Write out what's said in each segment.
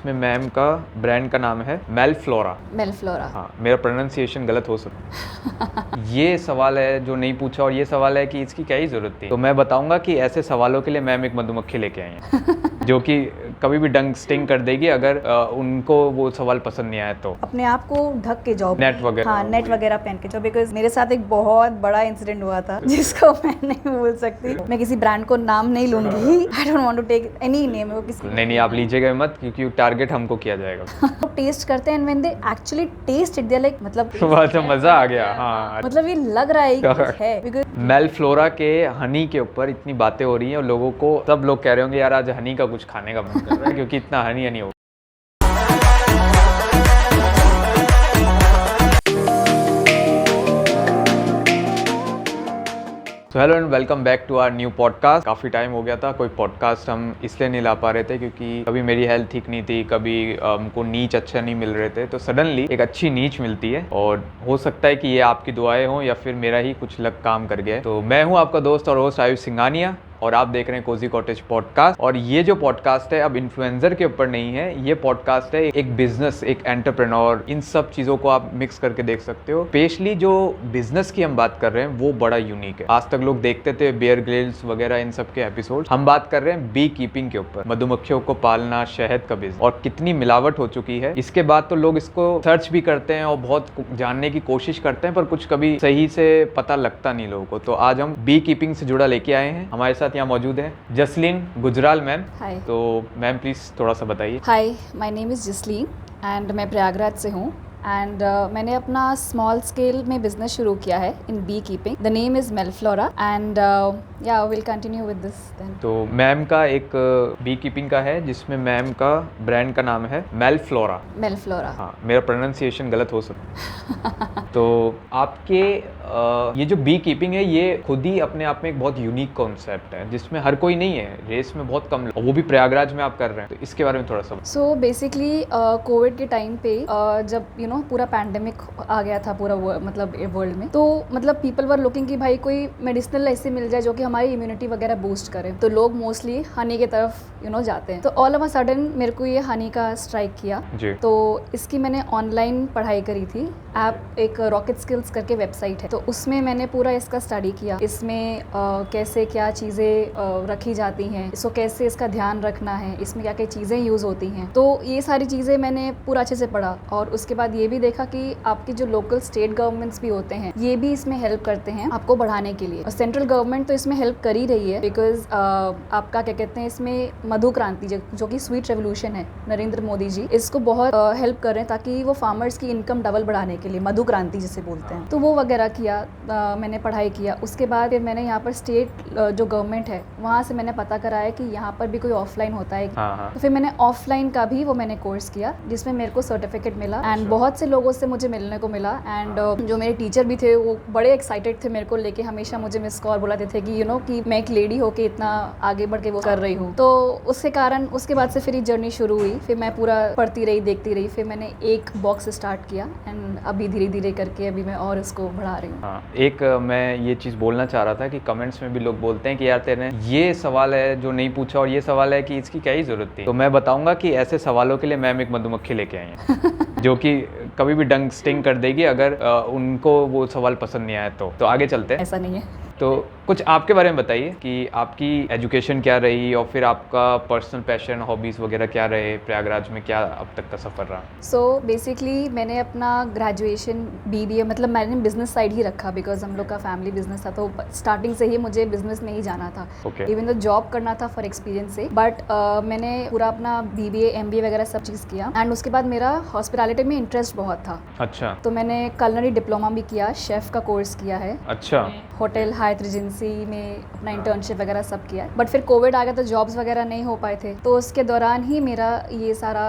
इसमें मैम का ब्रांड का नाम है मेलफ्लोरा। मेलफ्लोरा। हाँ, मेरा प्रोनाउंसिएशन गलत हो सकता है। ये सवाल है जो नहीं पूछा और ये सवाल है कि इसकी क्या ही जरूरत थी। तो मैं बताऊंगा कि ऐसे सवालों के लिए मैम एक मधुमक्खी लेके आई है जो कि कभी भी डंक स्टिंग कर देगी अगर उनको वो सवाल पसंद नहीं आया तो। अपने आप को ढक के जाओ, नेट वगैरह। हाँ, नेट वगैरह पहन के जाओ। बिकॉज मेरे साथ एक बहुत बड़ा इंसिडेंट हुआ था जिसको मैं नहीं भूल सकती। मैं किसी ब्रांड को नाम नहीं लूंगी। I don't want to take any name. वो किसी नहीं आप लीजिएगा मत क्योंकि टारगेट हमको किया जाएगा। टेस्ट करते हैं and when they actually test it, they like मतलब तो मजा आ गया। हाँ, मतलब ये लग रहा है कि कुछ है। बिकॉज मेलफ्लोरा के हनी के ऊपर इतनी बातें हो रही हैं और लोगों को, सब लोग कह रहे होंगे यार आज हनी का कुछ खाने का मन कर रहा है क्योंकि इतना हनी हनी हो। तो hello and welcome back to our new podcast. काफ़ी टाइम हो गया था, कोई पॉडकास्ट हम इसलिए नहीं ला पा रहे थे क्योंकि कभी मेरी हेल्थ ठीक नहीं थी, कभी हमको नीच अच्छा नहीं मिल रहे थे। तो सडनली एक अच्छी नीच मिलती है और हो सकता है कि ये आपकी दुआएं हों या फिर मेरा ही कुछ लक काम कर गया है। तो मैं हूँ आपका दोस्त और होस्ट आयुष सिंघानिया और आप देख रहे हैं कोजी कॉटेज पॉडकास्ट। और ये जो पॉडकास्ट है अब इन्फ्लुएंसर के ऊपर नहीं है, ये पॉडकास्ट है एक बिजनेस, एक एंटरप्रेन्योर, इन सब चीज़ों को आप मिक्स करके देख सकते हो। स्पेशली जो बिजनेस की हम बात कर रहे हैं वो बड़ा यूनिक है। आज तक लोग देखते थे बेयर ग्रिल्स वगैरह इन सब के एपिसोड। हम बात कर रहे हैं बी कीपिंग के ऊपर, मधुमक्खियों को पालना, शहद का बिजनेस, और कितनी मिलावट हो चुकी है। इसके बाद तो लोग इसको सर्च भी करते हैं और बहुत जानने की कोशिश करते हैं पर कुछ कभी सही से पता लगता नहीं लोगों को। तो आज हम बी कीपिंग से जुड़ा लेके आए हैं। हमारे साथ यहाँ मौजूद है जसलीन गुजराल मैम। हाय। तो मैम प्लीज थोड़ा सा बताइए। Hi, my name is Jasleen and मैं प्रयागराज से हूँ। एंड मैंने अपना स्मॉल स्केल में बिजनेस शुरू किया है in bee keeping. The name is Mellflora and yeah will continue with this then. तो मैम का एक बी कीपिंग का है जिसमें मैम का ब्रांड का नाम है मेलफ्लोरा। मेलफ्लोरा। हाँ, मेरा प्रोनाउंसिएशन गलत हो सकता है। तो आपके ये जो बी कीपिंग है ये खुद ही अपने आप में एक बहुत यूनिक कॉन्सेप्ट है जिसमें हर कोई नहीं है, रेस में बहुत कम लोग, वो भी प्रयागराज में आप कर रहे हैं। तो इसके बारे में थोड़ा सा। सो बेसिकली कोविड के टाइम पे जब पूरा पैंडेमिक आ गया था पूरा मतलब वर्ल्ड में, तो मतलब पीपल वर लुकिंग कि भाई कोई मेडिसिनल ऐसे मिल जाए जो कि हमारी इम्यूनिटी वगैरह बूस्ट करे। तो लोग मोस्टली हनी की तरफ जाते हैं। तो ऑल ऑफ अ सडन मेरे को ये हनी का स्ट्राइक किया जी। तो इसकी मैंने ऑनलाइन पढ़ाई करी थी। ऐप एक रॉकेट स्किल्स करके वेबसाइट है, तो उसमें मैंने पूरा इसका स्टडी किया। इसमें कैसे क्या चीज़ें रखी जाती हैं, इसको कैसे इसका ध्यान रखना है, इसमें क्या क्या चीज़ें यूज़ होती हैं। तो ये सारी चीज़ें मैंने पूरा अच्छे से पढ़ा और उसके बाद ये भी देखा कि आपकी जो लोकल स्टेट गवर्नमेंट्स भी होते हैं ये भी इसमें हेल्प करते हैं आपको बढ़ाने के लिए। और सेंट्रल गवर्नमेंट तो इसमें हेल्प कर ही रही है बिकॉज आपका क्या कहते हैं इसमें मधु क्रांति जो कि स्वीट रेवोल्यूशन है, नरेंद्र मोदी जी इसको बहुत हेल्प कर रहे हैं ताकि वो फार्मर्स की इनकम डबल बढ़ाने के लिए, मधु क्रांति जिसे बोलते हैं। तो वो वगैरह किया, मैंने पढ़ाई किया। उसके बाद फिर मैंने यहाँ पर स्टेट जो गवर्नमेंट है वहाँ से मैंने पता कराया कि यहाँ पर भी कोई ऑफलाइन होता है। तो फिर मैंने ऑफलाइन का भी वो मैंने कोर्स किया जिसमें मेरे को सर्टिफिकेट मिला एंड बहुत से लोगों से मुझे मिलने को मिला। एंड जो मेरे टीचर भी थे वो बड़े एक्साइटेड थे मेरे को लेके, हमेशा मुझे मिस कॉल बुलाते थे कि कि मैं एक लेडी होके इतना आगे बढ़ के वो कर रही हूँ। तो उसके कारण उसके बाद से फिर ये जर्नी शुरू हुई। फिर मैं पूरा पढ़ती रही, देखती रही। फिर मैंने एक बॉक्स स्टार्ट किया एंड अभी धीरे धीरे करके अभी मैं और इसको बढ़ा रही हूँ। हाँ, एक मैं ये चीज़ बोलना चाह रहा था कि कमेंट्स में भी लोग बोलते हैं कि यार तेरे ये सवाल है जो नहीं पूछा और ये सवाल है कि इसकी क्या ही जरूरत थी। तो मैं बताऊंगा कि ऐसे सवालों के लिए मैम एक मधुमक्खी लेके आई है जो कि कभी भी डंक स्टिंग कर देगी अगर उनको वो सवाल पसंद नहीं आया तो आगे चलते हैं। ऐसा नहीं है। तो कुछ आपके बारे में बताइए कि आपकी एजुकेशन क्या रही और फिर आपका पर्सनल पैशन, हॉबीज़ वगैरह क्या रहे, प्रयागराज में क्या अब तक का सफ़र रहा। सो बेसिकली मैंने अपना ग्रेजुएशन BBA मतलब मैंने बिजनेस साइड ही रखा बिकॉज हम लोग का फैमिली बिजनेस था। तो स्टार्टिंग से ही मुझे बिजनेस में ही जाना था। इवन तो जॉब करना था फॉर एक्सपीरियंस से, बट मैंने पूरा अपना BBA MBA वगैरह सब चीज़ किया। एंड उसके बाद मेरा हॉस्पिटैलिटी में इंटरेस्ट बहुत था। अच्छा। तो मैंने कुलिनरी डिप्लोमा भी किया, शेफ़ का कोर्स किया है। अच्छा। होटल हायत रेजेंसी में अपना इंटर्नशिप वगैरह सब किया। बट फिर कोविड आ गया तो जॉब्स वगैरह नहीं हो पाए थे। तो उसके दौरान ही मेरा ये सारा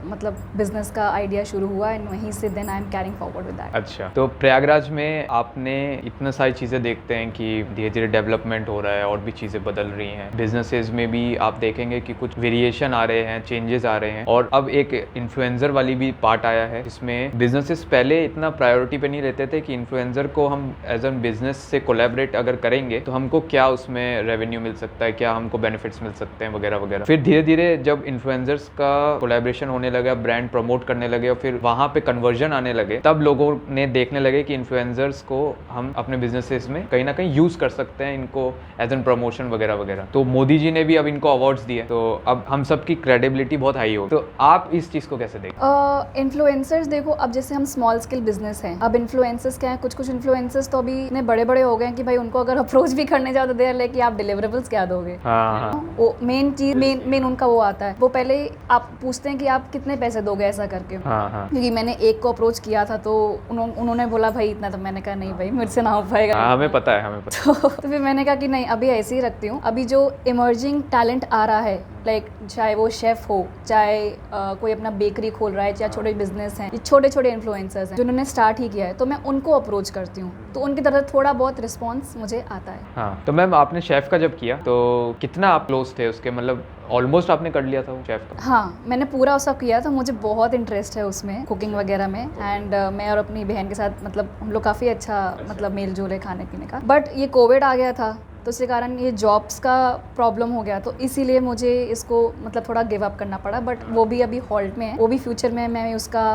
मतलब बिजनेस का आइडिया शुरू हुआ एंड वहीं से then I am carrying forward with that. अच्छा, तो प्रयागराज में आपने इतना सारी चीज़ें देखते हैं कि धीरे धीरे डेवलपमेंट हो रहा है और भी चीज़ें बदल रही हैं। बिजनेसेस में भी आप देखेंगे कि कुछ वेरिएशन आ रहे हैं, चेंजेस आ रहे हैं और अब एक इन्फ्लुएंसर वाली भी पार्ट आया है जिसमें बिजनेसेस पहले इतना प्रायोरिटी पे नहीं रहते थे कि इन्फ्लुएंसर को हम एज एन बिजनेस से कोलैबोरेट अगर करेंगे तो हमको क्या उसमें रेवेन्यू मिल सकता है, क्या हमको बेनिफिट्स मिल सकते हैं वगैरह वगैरह। फिर धीरे धीरे जब इन्फ्लुएंसर्स का कोलैबोरेशन होने लगा, ब्रांड प्रमोट करने लगे और फिर वहाँ पे कन्वर्जन आने लगे, तब लोगों ने देखने लगे कि इन्फ्लुएंसर्स को हम अपने बिजनेसेस में कहीं ना कहीं यूज कर सकते हैं, इनको एज एन प्रमोशन वगैरह वगैरह। तो मोदी जी ने भी अब इनको अवार्ड्स दिए, तो अब हम सबकी क्रेडिबिलिटी बहुत हाई हो। तो आप इस चीज़ को कैसे देखते? इन्फ्लुएंसर्स देखो, अब जैसे हम स्मॉल स्केल बिजनेस हैं, अब इन्फ्लुएंसर्स क्या है, कुछ कुछ इन्फ्लुएंसर्स तो अभी इतने बड़े बड़े हो गए हैं कि भाई उनको अगर अप्रोच भी करने जाओ तो देर ले कि आप डिलीवरेबल्स क्या दोगे। हाँ, वो मेन चीज मेन उनका वो आता है, वो पहले आप पूछते हैं कि आप कितने पैसे दोगे ऐसा करके। हाँ, क्योंकि मैंने एक को अप्रोच किया था तो उन्होंने बोला भाई इतना, तो मैंने कहा नहीं भाई मेरे से ना हो पाएगा। हमें पता है, हमें पता है। तो फिर मैंने कहा कि नहीं, अभी ऐसे ही रखती हूँ। अभी जो इमर्जिंग टैलेंट आ रहा है, लाइक चाहे वो शेफ हो, चाहे कोई अपना बेकरी खोल रहा है, चाहे छोटे बिजनेस हैं, छोटे छोटे इन्फ्लुएंसर्स हैं जिन्होंने स्टार्ट ही किया है, तो मैं उनको अप्रोच करती हूँ, तो उनकी तरफ थोड़ा बहुत रिस्पॉन्स मुझे आता है। हाँ, तो मैम आपने शेफ का जब किया तो कितना आप क्लोज थे उसके, मतलब ऑलमोस्ट आपने कर लिया था वो शेफ का? हाँ, मैंने पूरा उसका किया था, मुझे बहुत इंटरेस्ट है उसमें, कुकिंग वगैरह में। एंड मैं और अपनी बहन के साथ मतलब हम लोग काफ़ी अच्छा मतलब मेल जोल है खाने पीने का। बट ये कोविड आ गया था तो उसके कारण ये जॉब्स का प्रॉब्लम हो गया, तो इसीलिए मुझे इसको मतलब थोड़ा गिव अप करना पड़ा। बट वो भी अभी हॉल्ट में है, वो भी फ्यूचर में मैं उसका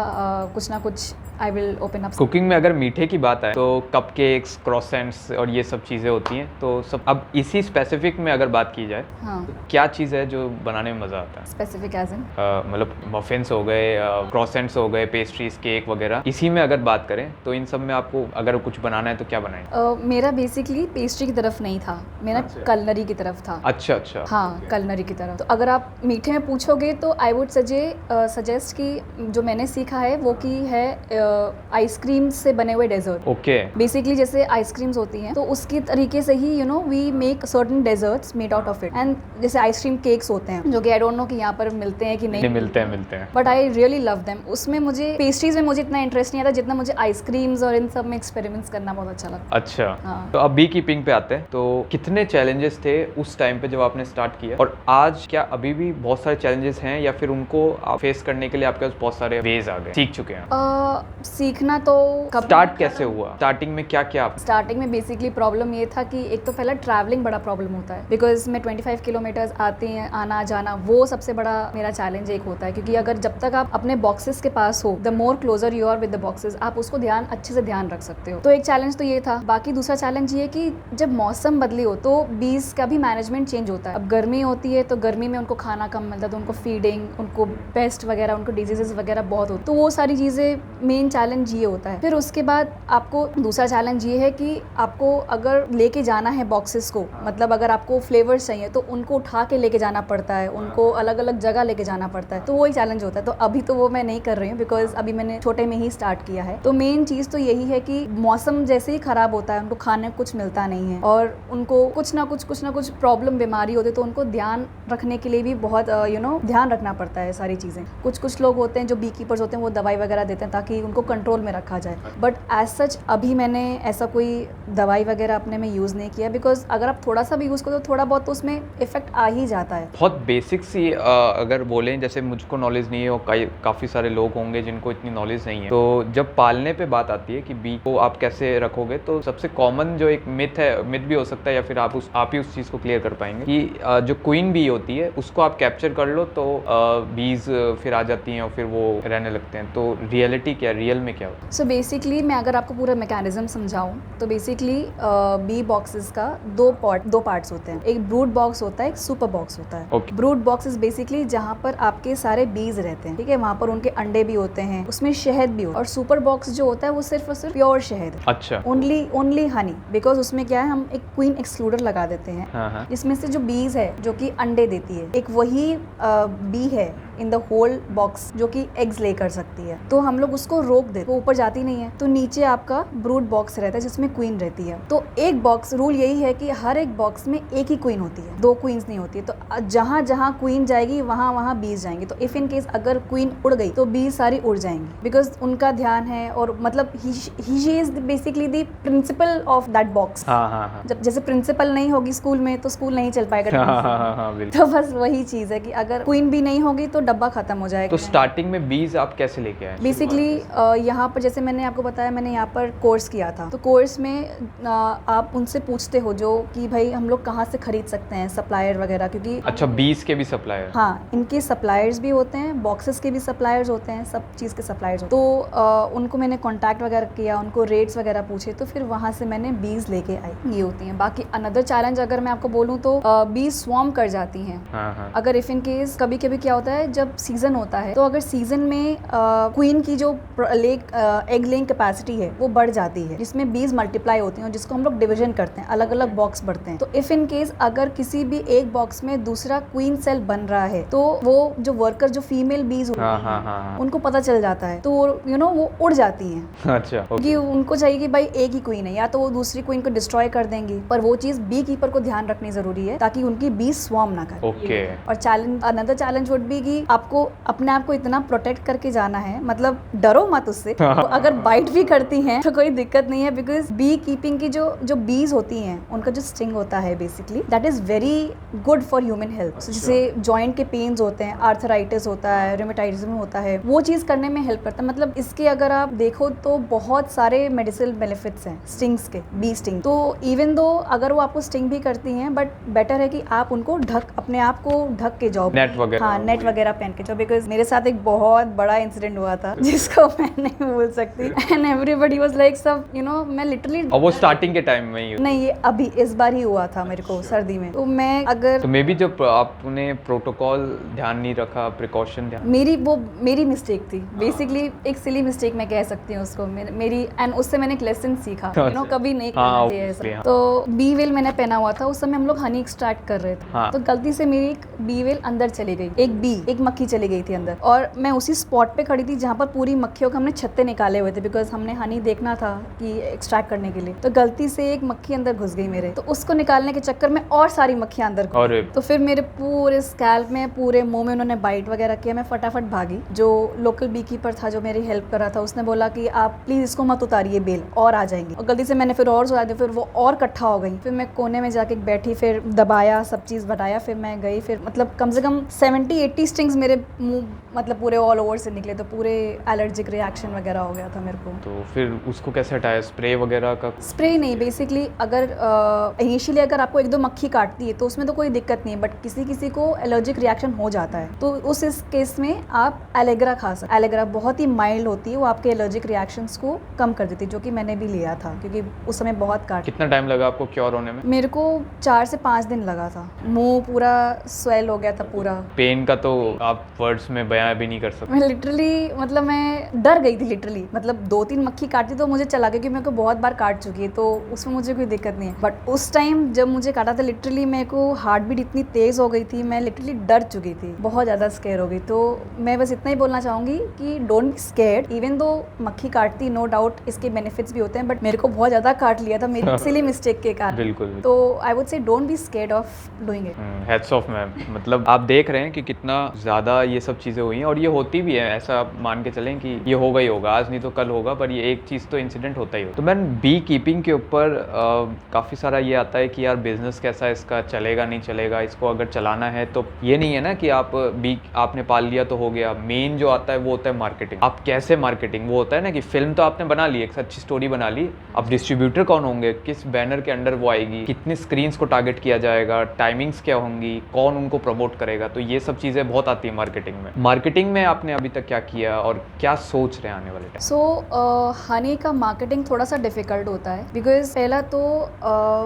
कुछ ना कुछ I will open up. Cooking में अगर मीठे की बात आए तो कपकेक्स, क्रॉसेंट्स और ये सब चीज़ें होती हैं, तो सब अब इसी स्पेसिफिक में अगर बात की जाए, हाँ, तो क्या चीज़ है जो बनाने में मज़ा आता है? स्पेसिफिक एज इन मतलब मफिन्स हो गए, क्रॉसेंट्स हो गए, पेस्ट्रीज, केक वगैरह, इसी में अगर बात करें तो इन सब में आपको अगर कुछ बनाना है तो क्या बनाएं? मेरा बेसिकली पेस्ट्री की तरफ नहीं था, मेरा कलनरी की तरफ था। अच्छा अच्छा। हाँ, कलनरी की तरफ। तो अगर आप मीठे में पूछोगे तो आई वुड सजेस्ट कि जो मैंने सीखा है वो की है आइसक्रीम से बने हुए डेजर्ट। ओके। बेसिकली जैसे आइसक्रीम्स होती हैं तो उसकी तरीके से ही we make certain desserts made out of it. And जैसे आइसक्रीम केक्स होते हैं जो कि आई डोंट नो कि यहाँ पर मिलते हैं कि नहीं मिलते हैं। But I really love them. उसमें मुझे पेस्ट्रीज में मुझे इतना इंटरेस्ट नहीं आता जितना मुझे आइसक्रीम्स और इन सब में एक्सपेरिमेंट्स करना बहुत अच्छा लगता है। अच्छा। हाँ। तो अब बी कीपिंग पे आते हैं, तो कितने चैलेंजेस थे उस टाइम पे जब आपने स्टार्ट किया, और आज क्या अभी भी बहुत सारे चैलेंजेस हैं या फिर उनको फेस करने के लिए आपके पास बहुत सारे वेज आ गए, सीख चुके हैं? सीखना तो स्टार्ट कैसे हुआ, स्टार्टिंग में क्या क्या? स्टार्टिंग में बेसिकली प्रॉब्लम ये था कि एक तो पहला ट्रैवलिंग बड़ा प्रॉब्लम होता है, बिकॉज मैं 25 किलोमीटर्स आते हैं, आना जाना, वो सबसे बड़ा मेरा चैलेंज एक होता है। क्योंकि अगर जब तक आप अपने बॉक्सेस के पास हो, the more closer you are with the boxes, आप उसको अच्छे से ध्यान रख सकते हो। तो एक चैलेंज तो ये था। बाकी दूसरा चैलेंज ये कि जब मौसम बदली हो तो बीज का भी मैनेजमेंट चेंज होता है। अब गर्मी होती है तो गर्मी में उनको खाना कम मिलता है, तो उनको फीडिंग, उनको पेस्ट वगैरह, उनको डिजीजेस वगैरह बहुत होते, तो वो सारी चीज़ें मेन चैलेंज ये होता है। फिर उसके बाद आपको दूसरा चैलेंज ये है कि आपको अगर लेके जाना है बॉक्सेस को, मतलब अगर आपको फ्लेवर्स चाहिए तो उनको उठा के लेके जाना पड़ता है, उनको अलग अलग जगह लेके जाना पड़ता है, तो वो ही चैलेंज होता है। तो अभी तो वो मैं नहीं कर रही हूँ बिकॉज अभी मैंने छोटे में ही स्टार्ट किया है। तो मेन चीज़ तो यही है कि मौसम जैसे ही खराब होता है उनको खाने कुछ मिलता नहीं है और उनको कुछ ना कुछ प्रॉब्लम, बीमारी होती है, तो उनको ध्यान रखने के लिए भी बहुत ध्यान रखना पड़ता है सारी चीज़ें। कुछ लोग होते हैं जो बी कीपर्स होते हैं वो दवाई वगैरह देते हैं ताकि उनको कंट्रोल में रखा जाए, बट एज सच अभी मैंने ऐसा कोई दवाई वगैरह अपने में यूज़ नहीं किया, बिकॉज अगर आप थोड़ा सा भी यूज़ करो तो थोड़ा बहुत तो उसमें इफेक्ट आ ही जाता है। बहुत बेसिक सी अगर बोलें, जैसे मुझको नॉलेज नहीं है और काफ़ी सारे लोग होंगे जिनको इतनी नॉलेज नहीं है, तो जब पालने पे बात आती है कि बी को आप कैसे रखोगे, तो सबसे कॉमन जो एक मिथ भी हो सकता है या फिर आप ही उस चीज़ को क्लियर कर पाएंगे कि जो क्वीन बी होती है उसको आप कैप्चर कर लो तो बीज फिर आ जाती हैं और फिर वो रहने लगते हैं। तो रियलिटी क्या, रियल में क्या होता है? सो बेसिकली मैं अगर आपको पूरा मैकेनिज्म समझाऊं तो बेसिकली बी बॉक्सेस का दो पार्ट्स होते हैं। एक ब्रूड बॉक्स होता है, एक सुपर बॉक्स होता है। Okay. Brood box is basically जहाँ पर आपके सारे बीज रहते हैं, ठीक है, वहाँ पर उनके अंडे भी होते हैं, उसमें शहद भी होता है। और सुपर बॉक्स जो होता है वो सिर्फ और सिर्फ प्योर शहद, अच्छा, ओनली हनी, बिकॉज उसमें क्या है, हम एक क्वीन एक्सक्लूडर लगा देते हैं। हाँ। इसमें से जो बीज है जो कि अंडे देती है, एक वही बी है इन द होल बॉक्स जो कि एग्स ले कर सकती है, तो हम लोग उसको रोक देते, वो ऊपर जाती नहीं है, तो नीचे आपका ब्रूड बॉक्स रहता है जिसमें क्वीन रहती है। तो एक बॉक्स रूल यही है कि हर एक बॉक्स में एक ही क्वीन होती है, दो क्वींस नहीं होती है। तो जहाँ जहाँ क्वीन जाएगी वहाँ बीज जाएंगे। तो इफ इन केस अगर क्वीन उड़ गई तो बीज सारी उड़ जाएंगी, बिकॉज उनका ध्यान है, और मतलब he is basically the principle of that box. जब जैसे प्रिंसिपल नहीं होगी स्कूल में तो स्कूल नहीं चल पाएगा। तो बस वही चीज है कि अगर क्वीन भी नहीं होगी तो डब्बा खत्म हो जाएगा। तो स्टार्टिंग में बीज आप कैसे लेके आए? बेसिकली यहाँ पर जैसे मैंने आपको बताया, मैंने यहाँ पर कोर्स किया था, तो कोर्स में आप उनसे पूछते हो जो कि भाई हम लोग कहाँ से खरीद सकते हैं सप्लायर वगैरह, क्योंकि अच्छा, बीज के भी सप्लायर? हाँ, इनके सप्लायर्स भी होते हैं, बॉक्सेस के भी सप्लायर्स होते हैं, सब चीज़ के सप्लायर्स होते हैं। तो उनको मैंने कांटेक्ट वगैरह किया, उनको रेट्स वगैरह पूछे, तो फिर वहाँ से मैंने बीज लेके आई। ये होती हैं। बाकी अनदर चैलेंज अगर मैं आपको बोलूँ तो बीज स्वॉर्म कर जाती हैं। हाँ। अगर इफ इन केस कभी कभी क्या होता है, जब सीजन होता है तो अगर सीजन में क्वीन की जो एग लेइंग कैपेसिटी है वो बढ़ जाती है, जिसमें बीज मल्टीप्लाई होती हैं, जिसको हम लोग डिवीजन करते हैं, अलग अलग बॉक्स बढ़ते हैं। तो इफ इन केस अगर किसी भी एक बॉक्स में दूसरा क्वीन सेल बन रहा है, तो वो जो वर्कर जो फीमेल बीज होती हैं उनको पता चल जाता है, तो वो उड़ जाती हैं। अच्छा, क्योंकि उनको चाहिए कि भाई एक ही क्वीन है, या तो वो दूसरी क्वीन को डिस्ट्रॉय कर देंगी, पर वो चीज बी कीपर को ध्यान रखनी जरूरी है ताकि उनकी बीज स्वॉर्म ना करे। ओके। और challenge, another challenge would be कि आपको अपने आप को इतना प्रोटेक्ट करके जाना है, मतलब डरो मत उससे। तो अगर बाइट भी करती हैं तो कोई दिक्कत नहीं है, बिकॉज बी कीपिंग की जो बीज होती हैं, उनका जो स्टिंग होता है basically that is very good for human health. जैसे जॉइंट के पेन्स होते हैं, आर्थराइटिस होता है, रूमेटाइटिज्म होता है, वो चीज करने में हेल्प करता है। मतलब इसके अगर आप देखो तो बहुत सारे मेडिसिनल बेनिफिट्स हैं स्टिंग्स के, बी स्टिंग। तो इवन दो अगर वो आपको स्टिंग भी करती हैं, बट बेटर है कि आप उनको अपने आप को ढक के जाओ, नेट वगैरह। हाँ, नेट वगैरह पहन के जाओ। बिकॉज मेरे साथ एक बहुत बड़ा इंसिडेंट हुआ था जिसको मैं नहीं भूल सकती, एंड एवरीबॉडी वाज लाइक सब मैं लिटरली, और वो स्टार्टिंग के टाइम में ही? नहीं, ये अभी इस बार ही हुआ था मेरे को सर्दी में। तो मैं अगर तो मे बी जो आपने प्रोटोकॉल ध्यान नहीं रखा, प्रिकॉशन ध्यान, मेरी मिस्टेक थी बेसिकली, एक सिली मिस्टेक मैं कह सकती हूँ उसको, मेरी, एंड उससे मैंने एक लेसन सीखा, कभी नहीं करना चाहिए ऐसा। तो बी वेल मैंने पहना हुआ था, उस समय हम लोग हनी एक्सट्रैक्ट कर रहे थे। तो गलती से मेरी एक बी वेल अंदर चली गई, एक मक्खी चली गई थी अंदर, और मैं उसी स्पॉट पे खड़ी थी जहाँ पर पूरी मक्खियों को हमने छत्ते निकाले हुए थे, बिकॉज हमने हनी देखना था कि एक्सट्रैक्ट करने के लिए। तो गलती से एक मक्खी अंदर घुस गई मेरे, तो उसको निकालने के चक्कर में और सारी मक्खियां अंदर घुस गई। तो फिर मेरे पूरे स्कैल्प में, पूरे मुंह में उन्होंने बाइट वगैरह किया। मैं फटाफट भागी। जो लोकल बी कीपर था जो मेरी हेल्प कर रहा था, उसने बोला कि आप प्लीज इसको मत उतारिए, बेल और आ जाएंगी। और गलती से मैंने फिर और उतार दिया, फिर वो और इकट्ठा हो गई। फिर मैं कोने में जाके बैठी, फिर दबाया, सब चीज बताया, फिर मैं गई। फिर मतलब कम से कम 70-80 स्टिंग्स मेरे मुंह, मतलब पूरे ऑल ओवर से निकले, तो पूरे एलर्जिक रिएक्शन वगैरह हो गया था मेरे को। तो फिर उसको कैसे हटाया? स्प्रे वगैरह का? स्प्रे नहीं, बेसिकली अगर इनिशियली अगर आपको एक दो मक्खी काटती है तो उसमें तो कोई दिक्कत नहीं है, बट किसी को एलर्जिक रिएक्शन हो जाता है, तो उस इस केस में आप एलेग्रा खा सकते। एलेग्रा बहुत ही माइल्ड होती है, वो आपके एलर्जिक रिएक्शंस को कम कर देती है, जो कि मैंने भी लिया था क्योंकि उस समय बहुत काट। कितना टाइम लगा आपको क्योर होने में? मेरे को 4 से 5 दिन लगा था। मुंह पूरा स्वेल हो गया था पूरा। पेन का तो आप वर्ड्स में बयां भी नहीं कर सकते। मैं लिटरली, मतलब मैं डर गई थी लिटरली। मतलब 2-3 मक्खी काटती तो मुझे चला गया, क्योंकि मेरे को बहुत बार काट चुकी है, तो उसमें मुझे कोई दिक्कत नहीं है। बट उस टाइम जब मुझे काटा था, लिटरली मेरे को हार्ट बीट इतनी तेज हो गई थी, मैं लिटरली डर चुकी थी, बहुत ज़्यादा स्केयर हो गई। तो मैं बस इतना ही बोलना चाहूँगी कि don't be scared, even though मक्खी काटती, नो डाउट इसके बेनिफिट्स भी होते हैं, बट मेरे को बहुत ज़्यादा काट लिया था मेरी सिली मिस्टेक के कारण। बिल्कुल। तो I would say don't be scared of doing it. Heads of ma'am. मतलब आप देख रहे हैं कि कितना ज़्यादा ये सब चीज़ें हुई हैं, और ये होती भी है, ऐसा आप मान के चलें कि ये होगा ही होगा, आज नहीं तो कल होगा, पर ये एक चीज़ तो इंसिडेंट होता ही होता। तो मैम, बी कीपिंग के ऊपर काफ़ी सारा ये आता है कि यार बिजनेस कैसा है इसका, चलेगा नहीं चलेगा, इसको अगर चलाना है तो ये नहीं है ना कि आप बी आपने पाल लिया तो हो गया। मेन जो आता है वो होता है मार्केटिंग। आप कैसे मार्केटिंग, वो होता है ना कि फिल्म तो आपने बना ली, एक अच्छी स्टोरी बना ली, अब डिस्ट्रीब्यूटर कौन होंगे, किस बैनर के अंडर वो आएगी, कितनी स्क्रीन्स को टारगेट किया जाएगा, टाइमिंग्स क्या होंगी, कौन उनको प्रमोट करेगा, तो ये सब चीज़ें बहुत आती है मार्केटिंग में। मार्केटिंग में आपने अभी तक क्या किया और क्या सोच रहे हैं आने वाले टाइम? सो हनी का मार्केटिंग थोड़ा सा डिफिकल्ट होता है, बिकॉज पहला तो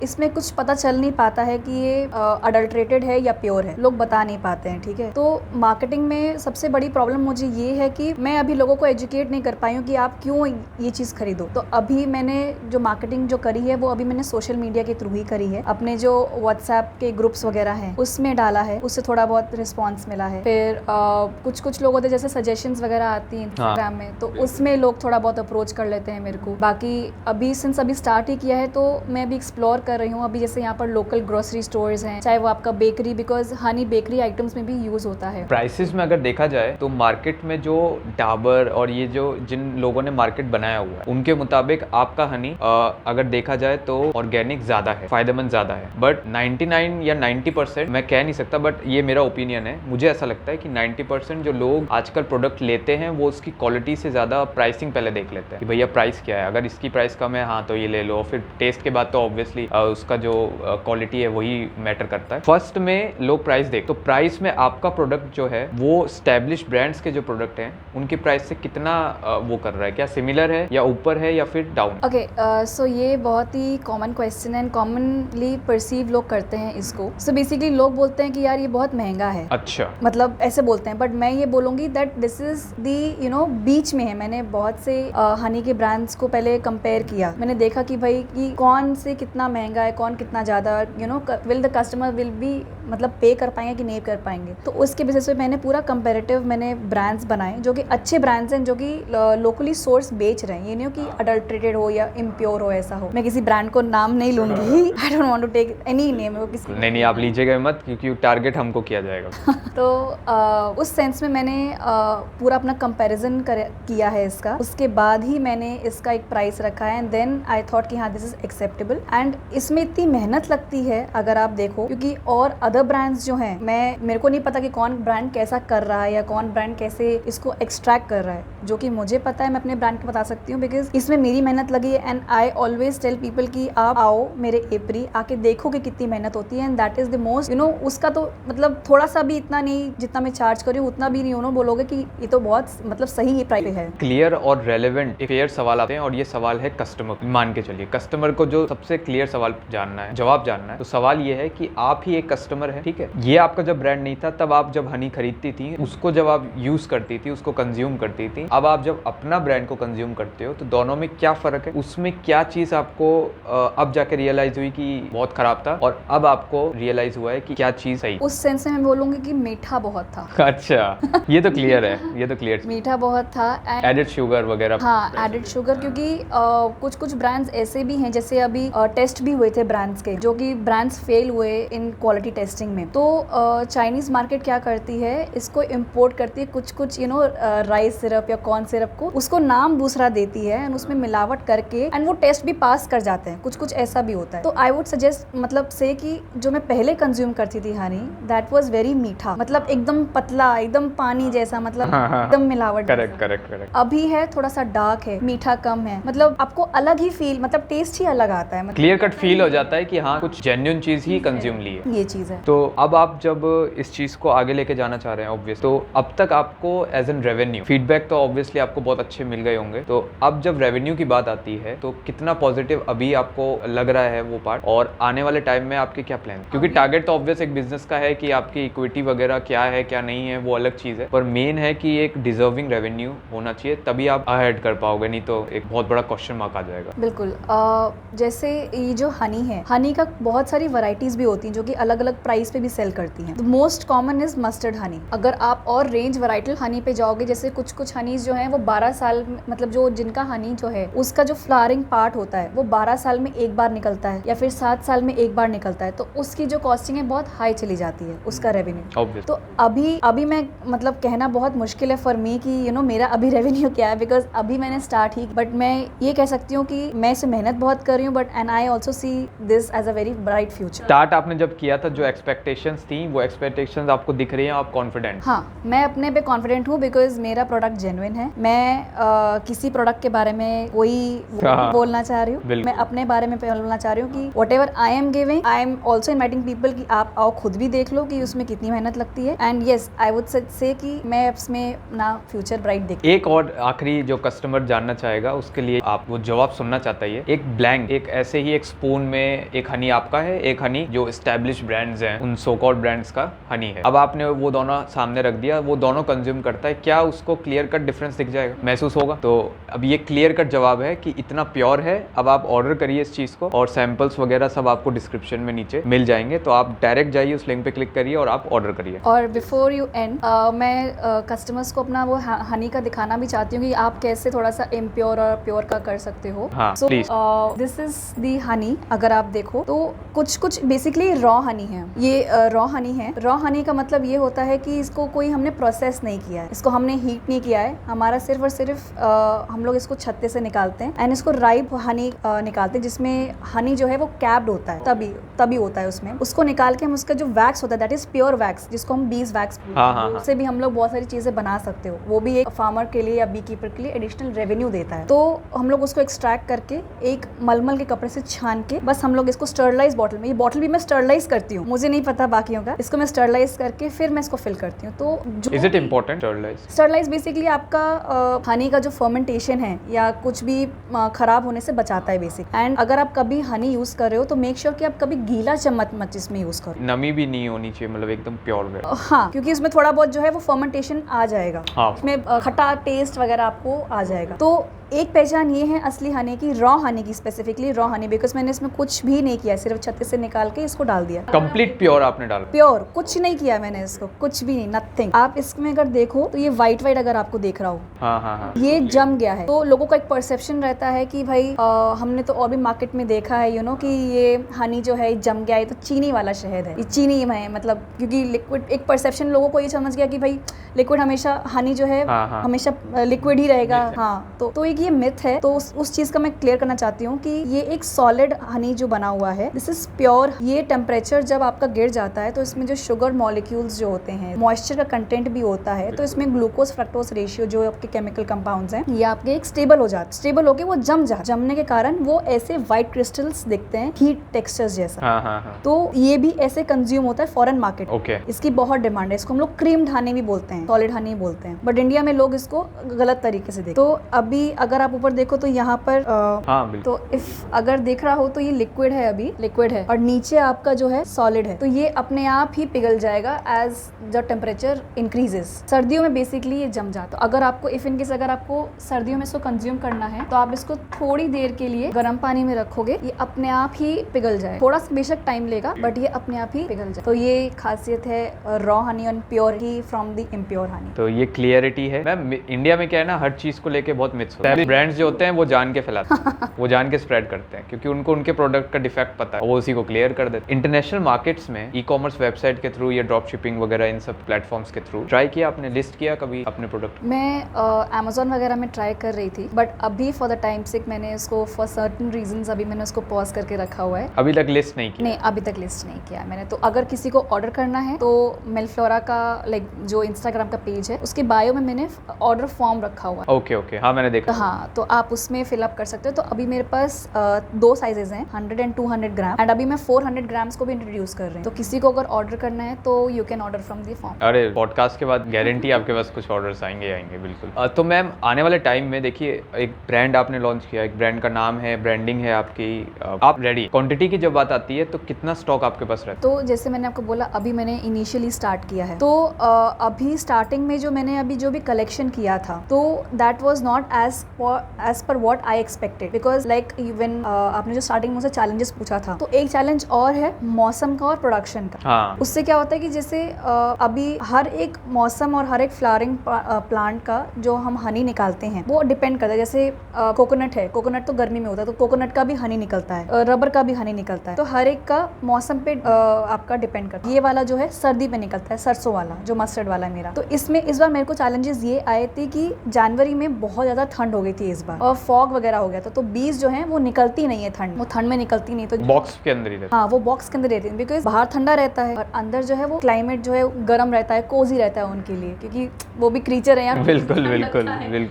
इसमें कुछ पता चल नहीं पाता है कि ये अडल्ट्रेटेड है या प्योर है, लोग बता नहीं पाते हैं, ठीक है। तो मार्केटिंग में सबसे बड़ी प्रॉब्लम मुझे ये है कि मैं अभी लोगों को एजुकेट नहीं कर पाई हूँ कि आप क्यों ये चीज़ खरीदो। तो अभी मैंने जो मार्केटिंग जो करी है वो अभी मैंने सोशल मीडिया के थ्रू ही करी है, अपने जो व्हाट्सएप के ग्रुप्स वगैरह हैं उसमें डाला है, उससे थोड़ा बहुत रिस्पॉन्स मिला है। फिर कुछ लोग होते हैं जैसे सजेशंस वगैरह आती हैं इंस्टाग्राम में, तो उसमें लोग थोड़ा बहुत अप्रोच कर लेते हैं मेरे को। बाकी अभी सिंस अभी स्टार्ट ही किया है तो मैं अभी एक्सप्लोर कर रही हूँ। अभी जैसे यहाँ पर लोकल ग्रोसरी स्टोर्स हैं, चाहे वो आपका bakery, because Honey bakery items में भी यूज होता है। प्राइसेस में अगर देखा जाए तो मार्केट में जो डाबर और ये जो जिन लोगों ने मार्केट बनाया हुआ है उनके मुताबिक आपका हनी अगर देखा जाए तो ऑर्गेनिक ज्यादा है, फायदेमंद ज्यादा है। बट 99 या 90% मैं कह नहीं सकता, बट ये मेरा ओपिनियन है, मुझे ऐसा लगता लगता है कि 90% जो लोग आजकल प्रोडक्ट लेते हैं वो उसकी क्वालिटी से ज़्यादा प्राइसिंग पहले देख लेते हैं कि भैया प्राइस क्या है, अगर इसकी प्राइस कम है हाँ तो ये ले लो, फिर टेस्ट के बाद तो ऑब्वियसली उसका जो क्वालिटी है वही मैटर करता है। फर्स्ट में लोग प्राइस देख, तो प्राइस में आपका प्रोडक्ट जो है वो स्टैब्लिश ब्रांड्स के जो प्रोडक्ट हैं उनके प्राइस से कितना वो कर रहा है, क्या सिमिलर है या ऊपर है या फिर डाउन? ओके, सो ये बहुत ही कॉमन क्वेश्चन है एंड कॉमनली परसीव लोग करते हैं इसको। सो बेसिकली लोग बोलते हैं कि यार ये बहुत महंगा है, अच्छा, मतलब ऐसे बोलते हैं, बट मैं ये बोलूँगी दैट दिस इज दी बीच में है। मैंने बहुत से हनी के ब्रांड्स को पहले कंपेयर किया, मैंने देखा कि भाई कि कौन से कितना महंगा है, कौन कितना ज़्यादा will the customer will be मतलब पे कर पाएंगे कि नहीं कर पाएंगे। तो उसके बेसिस पे मैंने पूरा कंपेरेटिव मैंने ब्रांड्स बनाए जो कि अच्छे ब्रांड्स हैं, जो कि लोकली सोर्स बेच रहे हैं। ये नहीं हो कि अडल्ट्रेटेड हो या इम्प्योर हो, ऐसा हो। मैं किसी ब्रांड को नाम नहीं लूंगी, I don't want to take any name. वो किसी नहीं आप लीजिएगा मत, क्योंकि टारगेट हमको किया जाएगा। तो उस सेंस में मैंने पूरा अपना कंपैरिजन किया है इसका, उसके बाद ही मैंने इसका एक प्राइस रखा है एंड देन आई थॉट कि हाँ दिस इज एक्सेप्टेबल। एंड इसमें इतनी मेहनत लगती है अगर आप देखो, क्योंकि और अदर ब्रांड्स जो हैं, मेरे को नहीं पता कि कौन ब्रांड कैसा कर रहा है या कौन ब्रांड कैसे इसको एक्सट्रैक्ट कर रहा है। जो कि मुझे पता है मैं अपने ब्रांड को बता सकती हूँ, बिकॉज इसमें मेरी मेहनत लगी है। And I always tell people कि आप आओ मेरे एपरी, आके देखो कि कितनी मेहनत होती है। And that is the most उसका तो मतलब थोड़ा सा भी इतना नहीं, जितना मैं चार्ज कर रही हूँ उतना भी नहीं बोलोगे कि ये तो बहुत मतलब सही प्राइस है। क्लियर और रेलेवेंट फेयर सवाल आते हैं, और ये सवाल है कस्टमर। मान के चलिए कस्टमर को जो सबसे क्लियर सवाल जानना है, जवाब जानना है, तो सवाल ये है कि आप ही एक कस्टमर है, ठीक है। ये आपका जब ब्रांड नहीं था, तब आप जब हनी खरीदती थी, उसको जब आप यूज करती थी, उसको कंज्यूम करती थी, अब आप जब अपना ब्रांड को कंज्यूम करते हो, तो दोनों में क्या फर्क है? उसमें क्या चीज आपको अब जाके रियलाइज हुई कि बहुत खराब था, और अब आपको रियलाइज हुआ है कि क्या चीज सही? उस सेंस में मैं बोलूंगी कि मीठा बहुत था। अच्छा, ये तो क्लियर है, ये तो क्लियर। मीठा बहुत था, एडेड शुगर वगैरह। हाँ, एडेड शुगर, क्योंकि कुछ ब्रांड्स ऐसे भी हैं, जैसे अभी टेस्ट भी हुए थे ब्रांड्स के, जो कि ब्रांड्स फेल हुए इन क्वालिटी टेस्टिंग में। तो चाइनीज मार्केट क्या करती है, इसको इम्पोर्ट करती है कुछ राइस सिरप या कॉर्न सिरप को, उसको नाम दूसरा देती है एंड उसमें मिलावट करके एंड वो टेस्ट भी पास कर जाते हैं। कुछ ऐसा भी होता है। तो आई वुड सजेस्ट मतलब से कि जो मैं पहले कंज्यूम करती थी हनी, दैट वाज वेरी मीठा, मतलब एकदम पतला, एकदम पानी जैसा, मतलब एकदम मिलावट। करेक्ट। अभी है थोड़ा सा डार्क है, मीठा कम है, मतलब आपको अलग ही फील, मतलब टेस्ट ही अलग आता है, मतलब क्लियर कट फील हो जाता है कि हाँ कुछ जेन्युइन चीज ही कंज्यूम ली है, ये चीज है। तो अब आप जब इस चीज को आगे लेके जाना चाह रहे हैं ऑब्वियस, तो अब तक आपको एज एन रेवेन्यू फीडबैक तो ऑब्वियसली आपको बहुत अच्छे मिल गए होंगे, तो अब जब रेवेन्यू की बात आती है तो कितना पॉजिटिव अभी आपको लग रहा है वो पार्ट, और आने वाले टाइम में आपके क्या प्लान? क्योंकि टारगेट तो ऑब्वियस एक बिजनेस का है कि आपकी इक्विटी वगैरह क्या है क्या नहीं है वो अलग चीज है, पर मेन है कि एक डिजर्विंग रेवेन्यू होना चाहिए, तभी आप अहेड कर पाओगे, नहीं तो एक बहुत बड़ा क्वेश्चन मार्क आ जाएगा। बिल्कुल। जैसे ये जो हनी है, हनी का बहुत सारी वैरायटीज भी होती हैं जो कि अलग अलग प्राइस पे भी सेल करती हैं। The most common is mustard Honey. अगर आप और रेंज वैराइटल हनी पे जाओगे, जैसे कुछ हनीज जो हैं वो 12 साल मतलब जो जिनका हनी जो है उसका जो फ्लावरिंग पार्ट होता है वो 12 साल में एक बार निकलता है या फिर 7 साल में एक बार निकलता है, तो उसकी जो कॉस्टिंग है बहुत हाई चली जाती है, उसका रेवेन्यू। तो अभी मैं मतलब कहना बहुत मुश्किल है फॉर मी कि मेरा अभी रेवेन्यू क्या है, बिकॉज अभी मैंने स्टार्ट ही, बट मैं ये कह सकती हूँ कि मैं इसे मेहनत बहुत कर रही हूँ, but and I also see this as a very bright future. Start आपने जब किया था, जो एक्सपेक्टेशंस थी वो एक्सपेक्टेशंस आपको दिख रही हैं, आप कॉन्फिडेंट? हाँ, मैं अपने पे कॉन्फिडेंट हूँ, बिकॉज मेरा प्रोडक्ट जेन्युइन है। मैं किसी प्रोडक्ट के बारे में कोई बोलना चाह रही हूँ, मैं अपने बारे में बोलना चाह रही हूँ कि what ever I am giving, I am also inviting people कि आप आओ खुद भी देख लो कि उसमें कितनी मेहनत लगती है। And yes, I would say कि मैं इसमें अपना फ्यूचर ब्राइट देखती हूँ। एक और आखिरी जो कस्टमर जानना चाहेगा उसके लिए आप वो जवाब सुनना चाहता है, एक ब्लैंक, एक ऐसे ही एक स्पून में एक हनी आपका है, एक हनी जो एस्टैब्लिश ब्रांड्स हैं उन सो कॉल्ड ब्रांड्स का हनी है। अब आपने वो दोनों सामने रख दिया, वो दोनों कंज्यूम करता है, क्या उसको क्लियर कट डिफरेंस दिख जाएगा, महसूस होगा? तो अब ये क्लियर कट जवाब है कि इतना प्योर है। अब आप ऑर्डर करिए इस चीज को, और सैंपल्स वगैरह सब आपको डिस्क्रिप्शन में नीचे मिल जाएंगे, तो आप डायरेक्ट जाइए उस लिंक पे क्लिक करिए और आप ऑर्डर करिए। और बिफोर यू एंड मैं कस्टमर्स को अपना वो हनी का दिखाना भी चाहती हूँ कि आप कैसे थोड़ा सा इम्प्योर और प्योर का कर सकते हो। So this is the Honey. अगर आप देखो तो कुछ बेसिकली रॉ हनी है, ये रॉ हनी है। रॉ हनी का मतलब ये होता है कि इसको कोई हमने प्रोसेस नहीं किया है, इसको हमने हीट नहीं किया है, हमारा सिर्फ और सिर्फ हम लोग इसको छत्ते से निकालते हैं एंड इसको राइप हनी निकालते हैं, जिसमें हनी जो है वो कैप्ड होता है, तभी होता है उसमें। उसको निकाल के हम उसका जो वैक्स होता है दैट इज प्योर वैक्स, जिसको हम बीज वैक्स हाँ, हाँ, उससे भी हम लोग बहुत सारी चीजें बना सकते हो। वो भी एक फार्मर के लिए या बी कीपर के लिए एडिशनल रेवेन्यू देता है। तो हम लोग उसको एक्सट्रैक्ट करके एक मलमल के कपड़े से छान के बस हम लोग इसको स्टरलाइज बॉटल में, ये बॉटल भी मैं स्टरलाइज करती हूँ, मुझे नहीं पता बाकियों का, इसको मैं स्टरलाइज करके फिर मैं इसको फिल करती हूँ। तो is it important sterilize basically आपका हनी का जो फर्मेंटेशन है या कुछ भी खराब होने से बचाता है बेसिक। एंड अगर आप कभी हनी यूज कर रहे हो तो मेक श्योर कि आप कभी गीला चम्मच मत इसमें यूज करो, नमी भी नहीं होनी चाहिए, मतलब एकदम प्योर वे। हाँ, क्योंकि उसमें थोड़ा बहुत जो है वो फर्मेंटेशन आ जाएगा, हाँ। उसमें खट्टा टेस्ट वगैरह आपको आ जाएगा। तो एक पहचान ये है असली हनी की, रॉ हनी की, स्पेसिफिकली रॉ हनी, बिकॉज मैंने इसमें कुछ भी नहीं किया, सिर्फ छत्ते से निकाल के इसको डाल दिया। कंप्लीट प्योर आपने डाला? प्योर कुछ नहीं किया मैंने इसको, कुछ भी नहीं, नथिंग। आप इसमें अगर देखो तो ये व्हाइट अगर आपको देख रहा हो, हाँ हाँ हाँ, ये जम गया है। तो लोगों का एक परसेप्शन रहता है कि भाई हमने तो और भी मार्केट में देखा है कि ये हनी जो है जम गया है, तो चीनी वाला शहद है, ये चीनी है, मतलब क्योंकि लिक्विड, एक परसेप्शन लोगों को ये समझ गया कि भाई लिक्विड हमेशा, हनी जो है हाँ। हमेशा लिक्विड ही रहेगा। हाँ, तो एक ये मिथ है। तो उस चीज का मैं क्लियर करना चाहती हूँ कि ये एक सॉलिड हनी जो बना हुआ है, दिस इज प्योर। ये टेम्परेचर जब आपका गिर जाता है तो इसमें जो शुगर मॉलिक्यूल्स जो होते हैं, मॉइस्चर का कंटेंट भी होता है, तो इसमें ग्लूकोज फ्रक्टोज रेशियो जो आपके केमिकल कंपाउंड्स हैं, ये आपके एक स्टेबल हो जाते, स्टेबल होके वो जमने के कारण वो ऐसे व्हाइट क्रिस्टल्स दिखते हैं, हीट टेक्सचर्स जैसा। हाँ। तो ये भी ऐसे कंज्यूम होता है फॉरेन मार्केट। ओके। इसकी बहुत डिमांड है, इसको हम लोग क्रीम्ड हनी भी बोलते हैं, सॉलिड हनी बोलते हैं, बट इंडिया में लोग इसको गलत तरीके से देखते। तो अभी अगर आप ऊपर देखो तो यहाँ पर हाँ, बिल्कुल। तो इफ अगर देख रहा हो तो ये लिक्विड है, अभी लिक्विड है, और नीचे आपका जो है सॉलिड है। तो ये अपने आप ही पिघल जाएगा एज द टेम्परेचर इंक्रीजेस। सर्दियों में बेसिकली ये जम जाता है। अगर आपको इफ इन केस अगर आपको सर्दियों में इसको कंज्यूम करना है तो आप इसको थोड़ी देर के लिए गर्म पानी में रखोगे, ये अपने आप ही पिघल जाए, थोड़ा बेशक टाइम लेगा बट ये अपने आप ही पिघल जाए। तो ये खासियत है raw honey and pure he from the impure Honey. तो ये क्लियरिटी है मैम। इंडिया में क्या है ना, हर चीज को लेके बहुत मिथ्स होते हैं। ब्रांड्स जो होते हैं वो जान के फैलाते हैं वो जान के स्प्रेड करते हैं, क्योंकि उनको उनके प्रोडक्ट का डिफेक्ट पता है, वो उसी को क्लियर कर देते हैं। इंटरनेशनल मार्केट्स में ई कॉमर्स वेबसाइट के थ्रू या ड्रॉप शिपिंग वगैरह इन सब प्लेटफॉर्म्स के थ्रू ट्राई किया आपने, लिस्ट किया कभी अपने प्रोडक्ट? मैं अमेजोन वगैरह में ट्राई कर रही थी, बट अभी फॉर द टाइम सिक मैंने इसको फॉर सर्टेन रीजंस अभी मैंने उसको पॉज करके रखा हुआ है। अभी तक लिस्ट नहीं किया? नहीं, अभी तक लिस्ट नहीं किया मैंने। तो अगर किसी को ऑर्डर करना है तो मेलफ्लोरा का लाइक जो इंस्टाग्राम का पेज है उसके बायो में मैंने ऑर्डर फॉर्म रखा हुआ है। ओके, हाँ मैंने देखा। हाँ, तो आप उसमें फिलअप कर सकते हो। तो अभी मेरे पास 2 साइजेस हैं, 100 एंड 200 ग्राम, एंड अभी मैं 400 ग्राम्स को भी इंट्रोड्यूस कर रही हूँ। तो किसी को अगर ऑर्डर करना है तो you can order from the form. अरे पॉडकास्ट के बाद गारंटी आपके पास कुछ ऑर्डर्स आएंगे बिल्कुल। तो मैम आने वाले टाइम में देखिए, एक ब्रांड आपने लॉन्च किया, एक ब्रांड का नाम है, ब्रांडिंग है आपकी, आप रेडी, क्वांटिटी की जब बात आती है तो कितना स्टॉक आपके पास रहता है? तो जैसे मैंने आपको बोला, अभी मैंने इनिशियली स्टार्ट किया है, तो अभी स्टार्टिंग में जो मैंने अभी जो भी कलेक्शन किया था, तो that was not as per what I expected, because like even आपने जो स्टार्टिंग में मुझसे चैलेंजेस पूछा था, तो एक चैलेंज और है मौसम का और प्रोडक्शन का। हाँ। उससे क्या होता है कि जैसे अभी हर एक मौसम और हर एक फ्लावरिंग प्लांट का जो हम हनी निकालते हैं वो डिपेंड करता है। जैसे कोकोनट है, कोकोनट तो गर्मी में होता है, तो कोकोनट का भी हनी निकलता है, रबर का भी हनी निकलता है, तो हर एक का मौसम पे आपका डिपेंड करता है। ये वाला जो है सर्दी पे निकलता है, सरसों वाला जो मस्टर्ड वाला है मेरा। तो इसमें इस बार मेरे को चैलेंजेस ये आए थे कि जनवरी में बहुत ज्यादा ठंड हो गई थी इस बार, और फॉग वगैरह हो गया था, तो बीज जो है वो निकलती नहीं है ठंड, वो ठंड में निकलती नहीं, तो बॉक्स के अंदर ही रहता है। हाँ, वो बॉक्स के अंदर रहती है, बिकॉज बाहर ठंडा रहता है और अंदर जो है वो क्लाइमेट जो है गर्म रहता है, कोजी रहता है उनके लिए, क्योंकि वो भी क्रीचर है यार। बिल्कुल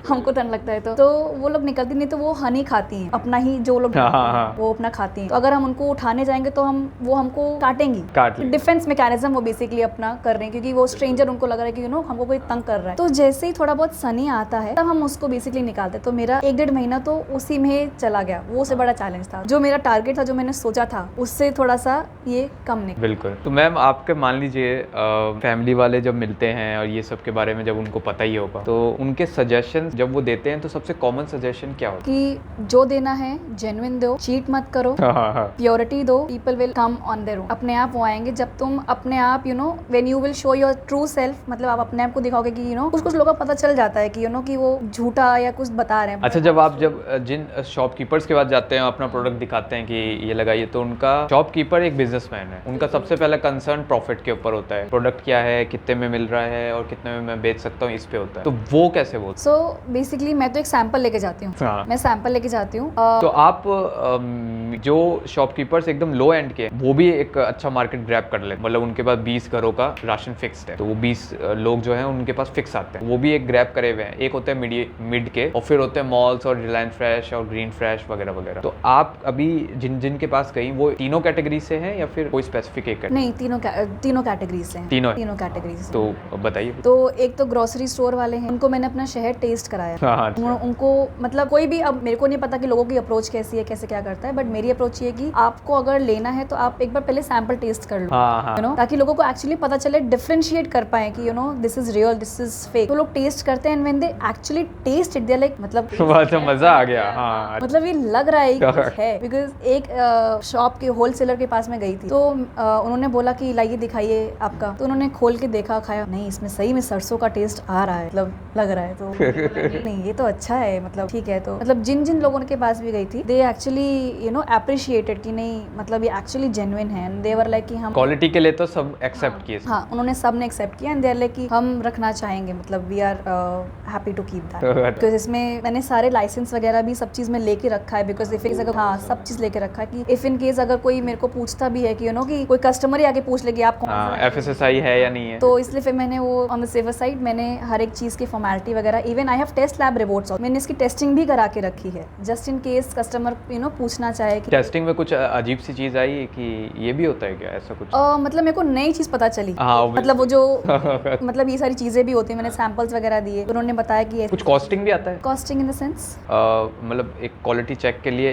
हमको ठंड लगता है तो वो लोग निकलती नहीं, तो वो हनी खाती हैं अपना ही, जो लोग हाँ। वो अपना खाती हैं। तो अगर हम उनको उठाने जाएंगे तो वो हमको काटेंगी, डिफेंस मैकेनिज्म वो बेसिकली अपना कर रहे हैं, क्योंकि वो स्ट्रेंजर, उनको लग रहा है कि हमको कोई तंग कर रहा है। तो जैसे ही थोड़ा बहुत सनी आता है तब हम उसको बेसिकली निकालते हैं। तो मेरा 1-1.5 महीना तो उसी में चला गया, वो से बड़ा चैलेंज था। जो मेरा टारगेट था, जो मैंने सोचा था, उससे थोड़ा सा ये कम निकला। बिल्कुल। तो मैम आपके मान लीजिए फैमिली वाले जब मिलते हैं और ये सब के बारे में जब उनको पता ही होगा, तो उनके सजेशन जब वो देते हैं तो सबसे कॉमन सजेशन क्या होता है? कि जो देना है जेन्युइन दो, चीट मत करो, प्योरिटी दो, people will come on their own, अपने आप वो आएंगे जब तुम अपने आप when you will show your true self, मतलब आप अपने आप को दिखाओगे कि कुछ लोगों को पता चल जाता है कि कि वो झूठा या कुछ बता बता रहे हैं। अच्छा, जब जिन शॉपकीपर्स के पास जाते हैं, अपना प्रोडक्ट दिखाते हैं कि ये लगाइए, तो उनका शॉपकीपर एक बिजनेसमैन है, उनका सबसे पहला कंसर्न प्रॉफिट के ऊपर होता है, प्रोडक्ट क्या है, कितने में मिल रहा है और कितने में मैं बेच सकता हूँ, इस पे होता है। तो वो कैसे बोलते सो बेसिकली मैं तो एक सैंपल लेके जाती हूँ। हाँ। मैं सैंपल लेके जाती हूँ। तो आप जो शॉपकीपर्स एकदम लो एंड के हैं, वो भी एक अच्छा मार्केट ग्रैब कर लेते, मतलब उनके पास 20 घरों का राशन फिक्स्ड है, तो वो 20 लोग जो हैं उनके पास फिक्स आते हैं, वो भी एक ग्रैब करे हुए हैं। एक होते हैं मिड के, और फिर होते हैं मॉल्स और रिलायंस फ्रेश और ग्रीन फ्रेश वगैरह वगैरह। तो आप अभी जिन के पास गई, वो तीनों कैटेगरी से हैं या फिर कोई स्पेसिफिक एक? नहीं, तीनों कैटेगरी से हैं। तीनों कैटेगरी से। तो बताइए। तो एक तो ग्रोसरी स्टोर वाले हैं, उनको मैंने अपना शहर टेस्ट कराया। हाँ, अच्छा। उनको मतलब कोई भी, अब मेरे को नहीं पता कि लोगों की अप्रोच कैसी है, कैसे क्या करता है, बट मेरी अप्रोच ये है कि आपको अगर लेना है तो आप एक बार पहले सैंपल टेस्ट कर लो, हाँ। यू नो, ताकि लोगों को एक्चुअली पता चले, डिफरेंशिएट कर पाए कि you know this is real, this is fake. तो लोग टेस्ट करते हैं, and when they actually test it, they like मतलब अच्छा, मजा आ गया। हाँ, मतलब ये लग रहा है कि कुछ है। बिकॉज एक शॉप के होलसेलर के पास में गई थी, तो उन्होंने बोला कि लाइए दिखाइए आपका, तो उन्होंने खोल के देखा, खाया, नहीं इसमें सही में सरसों का टेस्ट आ रहा है, मतलब लग रहा है, तो नहीं ये तो अच्छा है, मतलब ठीक है। तो मतलब जिन लोगों के पास भी गई थी, they actually you know appreciated कि नहीं मतलब ये एक्चुअली जेन्युइन है, एंड दे वर लाइक कि हम क्वालिटी के लिए तो सब एक्सेप्ट किए। हाँ, उन्होंने सब ने एक्सेप्ट किया, एंड दे आर लाइक कि हम रखना चाहेंगे, मतलब we are happy to keep that, because इसमें मैंने सारे लाइसेंस वगैरह भी सब चीज़ में लेके रखा है, बिकॉज इफ इज अगर हाँ सब चीज़ लेके रखा है कि इफ इन केस अगर कोई मेरे को पूछता भी है कि यू नो कि कोई कस्टमर ही आके पूछ ले कि आप कौन सा FSSAI है या नहीं है, तो इसलिए फिर मैंने वो ऑन द सेवर साइड मैंने हर एक चीज़ की फॉर्मेलिटी वगैरह, even I have test lab reports, मैंने इसकी टेस्टिंग भी करा के रखी है, just in case customer you know पूछना चाहे कि टेस्टिंग में कुछ अजीब सी चीज आई कि ये भी होता है क्या, ऐसा कुछ? मतलब मेरे को नई चीज़ पता चली। हाँ, मतलब वो जो मतलब ये सारी चीज़ें भी होती हैं, मैंने सैंपल्स वगैरह दिए, उन्होंने बताया कि कुछ कॉस्टिंग भी आता है। कॉस्टिंग इन द सेंस मतलब एक क्वालिटी चेक के लिए